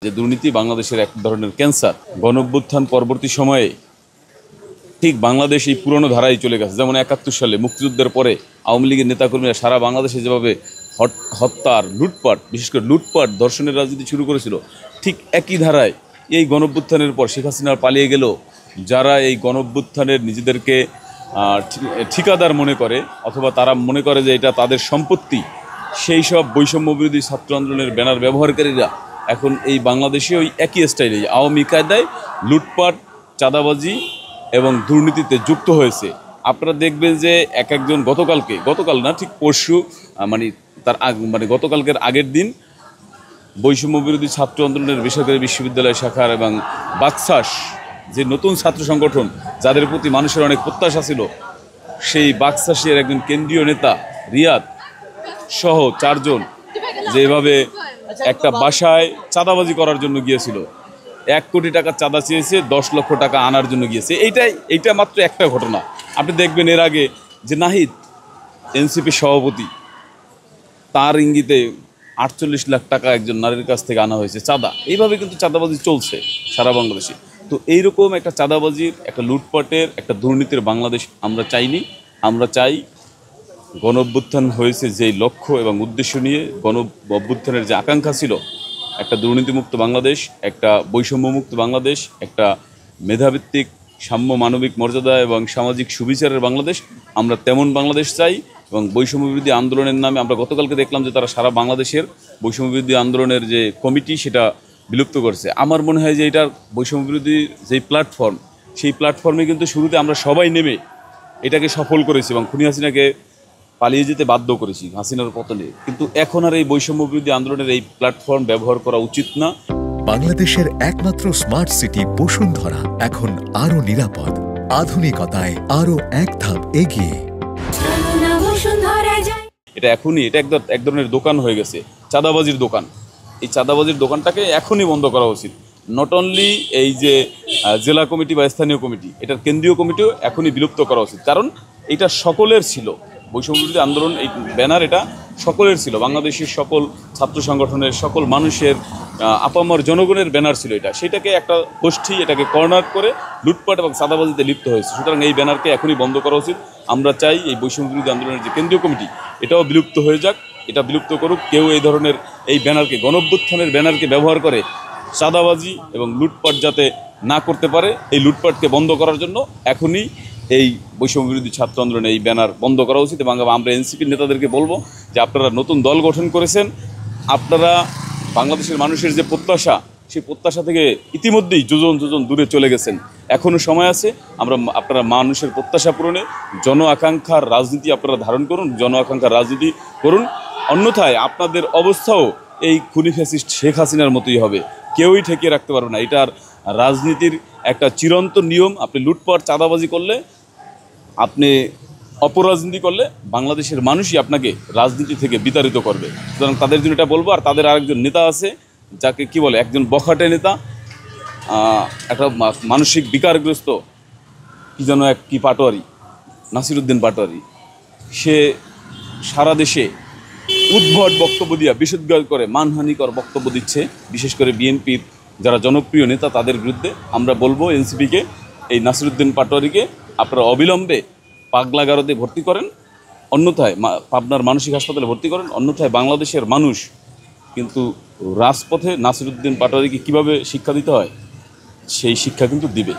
যে দুর্নীতি বাংলাদেশের এক ধরনের ক্যান্সার। গণঅভ্যুত্থান পরবর্তী সময়ে ঠিক বাংলাদেশ এই পুরনো ধারায় চলে গেছে। যেমন ৭১ সালে মুক্তিযুদ্ধের পরে আওয়ামী লীগের নেতাকর্মীরা সারা বাংলাদেশে যেভাবে হত্যার, লুটপাট, বিশেষ করে লুটপাট, ধর্ষণের রাজনীতি শুরু করেছিল, ঠিক একই ধারায় এই গণঅভ্যুত্থানের পর শেখ হাসিনা পালিয়ে গেল। যারা এই গণঅভ্যুত্থানের নিজেদেরকে ঠিকাদার মনে করে অথবা তারা মনে করে যে এটা তাদের সম্পত্তি, সেই সব বৈষম্য বিরোধী ছাত্র আন্দোলনের ব্যানার ব্যবহারকারীরা এখন এই বাংলাদেশে ওই একই স্টাইলে আওয়ামী কায়দায় লুটপাট, চাঁদাবাজি এবং দুর্নীতিতে যুক্ত হয়েছে। আপনারা দেখবেন যে একজন গতকাল না, ঠিক পরশু, গতকালকের আগের দিন বৈষম্য বিরোধী ছাত্র আন্দোলনের বেসরকারি বিশ্ববিদ্যালয় শাখার এবং বাকশাস, যে নতুন ছাত্র সংগঠন যাদের প্রতি মানুষের অনেক প্রত্যাশা ছিল, সেই বাকশাসের একজন কেন্দ্রীয় নেতা রিয়াদ সহ 4 জন যেভাবে একটা বাসায় চাঁদাবাজি করার জন্য গিয়েছিল, 1 কোটি টাকা চাঁদা চেয়েছে, 10 লক্ষ টাকা আনার জন্য গিয়েছে। এইটা মাত্র একটা ঘটনা। আপনি দেখবেন এর আগে যে নাহিদ এনসিপি সভাপতি, তার ইঙ্গিতে 48 লাখ টাকা একজন নারীর কাছ থেকে আনা হয়েছে চাঁদা। এইভাবে কিন্তু চাঁদাবাজি চলছে সারা বাংলাদেশে। তো এইরকম একটা চাঁদাবাজির, একটা লুটপাটের, একটা দুর্নীতির বাংলাদেশ আমরা চাইনি। আমরা চাই গণঅভ্যুত্থান হয়েছে যেই লক্ষ্য এবং উদ্দেশ্য নিয়ে, গণঅভ্যুত্থানের যে আকাঙ্ক্ষা ছিল, একটা দুর্নীতিমুক্ত বাংলাদেশ, একটা বৈষম্যমুক্ত বাংলাদেশ, একটা মেধাভিত্তিক সাম্য, মানবিক মর্যাদা এবং সামাজিক সুবিচারের বাংলাদেশ, আমরা তেমন বাংলাদেশ চাই। এবং বৈষম্য বিরোধী আন্দোলনের নামে আমরা গতকালকে দেখলাম যে তারা সারা বাংলাদেশের বৈষম্য বিরোধী আন্দোলনের যে কমিটি, সেটা বিলুপ্ত করছে। আমার মনে হয় যে এটার বৈষম্য বিরোধী যেই প্ল্যাটফর্ম, সেই প্ল্যাটফর্মে কিন্তু শুরুতে আমরা সবাই নেমে এটাকে সফল করেছি এবং খুনি হাসিনাকে পালিয়ে যেতে বাধ্য করেছি হাসিনার পতনে। কিন্তু এখন আর এই বৈষম্য বিরোধী আন্দোলনের এই প্ল্যাটফর্ম ব্যবহার করা উচিত না। বাংলাদেশের একমাত্র স্মার্ট সিটি বসুন্ধরা এখন আরো নিরাপদ, আধুনিকতায় আরো এক ধাপ এগিয়ে। এটা এক ধরনের দোকান হয়ে গেছে, চাঁদাবাজির দোকান। এই চাঁদাবাজির দোকানটাকে এখনই বন্ধ করা উচিত। নট অনলি এই যে জেলা কমিটি বা স্থানীয় কমিটি, এটার কেন্দ্রীয় কমিটিও এখনই বিলুপ্ত করা উচিত। কারণ এটা সকলের ছিল, বৈষম্য বিরোধী আন্দোলন এই ব্যানার এটা সকলের ছিল, বাংলাদেশের সকল ছাত্র সংগঠনের, সকল মানুষের, আপামর জনগণের ব্যানার ছিল এটা। সেটাকে একটা গোষ্ঠী এটাকে কর্নার করে লুটপাট এবং চাঁদাবাজিতে লিপ্ত হয়েছে। সুতরাং এই ব্যানারকে এখনই বন্ধ করা উচিত। আমরা চাই এই বৈষম্য বিরোধী আন্দোলনের যে কেন্দ্রীয় কমিটি, এটাও বিলুপ্ত হয়ে যাক, এটা বিলুপ্ত করুক। কেউ এই ধরনের এই ব্যানারকে, গণঅভ্যুত্থানের ব্যানারকে ব্যবহার করে চাঁদাবাজি এবং লুটপাট যাতে না করতে পারে, এই লুটপাটকে বন্ধ করার জন্য এখনই এই বৈষম্য বিরোধী ছাত্র আন্দোলনে এই ব্যানার বন্ধ করা উচিত। এবং আমরা এনসিপির নেতাদেরকে বলবো যে আপনারা নতুন দল গঠন করেছেন, আপনারা বাংলাদেশের মানুষের যে প্রত্যাশা, সেই প্রত্যাশা থেকে ইতিমধ্যেই যোজন দূরে চলে গেছেন। এখনও সময় আছে। আপনারা মানুষের প্রত্যাশা পূরণে জন আকাঙ্ক্ষার রাজনীতি আপনারা ধারণ করুন, জন আকাঙ্ক্ষার রাজনীতি করুন। অন্যথায় আপনাদের অবস্থাও এই খুনি ফ্যাসিস্ট শেখ হাসিনার মতোই হবে, কেউই ঠেকিয়ে রাখতে পারবে না। এটার রাজনীতির একটা চিরন্তন নিয়ম। আপনি লুটপাট, চাঁদাবাজি করলে, আপনি অপরাজনীতি করলে বাংলাদেশের মানুষই আপনাকে রাজনীতি থেকে বিতাড়িত করবে। সুতরাং তাদের জন্য এটা বলবো। আর তাদের আরেকজন নেতা আছে, যাকে কি বলে, একজন বখাটে নেতা, একটা মানসিক বিকারগ্রস্ত কি পাটোয়ারি, নাসিরুদ্দিন পাটোয়ারি। সে সারা দেশে উদ্ভট বক্তব্য দিয়া বিশুদ্ধ করে মানহানিকর বক্তব্য দিচ্ছে, বিশেষ করে বিএনপির যারা জনপ্রিয় নেতা তাদের বিরুদ্ধে। আমরা বলবো এনসিপিকে, এই নাসিরুদ্দিন পাটোয়ারিকে আপনারা অবিলম্বে পাগলাগারদে ভর্তি করেন, অন্যথায় পাবনার মানসিক হাসপাতালে ভর্তি করেন। অন্যথায় বাংলাদেশের মানুষ কিন্তু রাজপথে নাসিরুদ্দিন পাটোয়ারিকে কীভাবে শিক্ষা দিতে হয়, সেই শিক্ষা কিন্তু দিবে।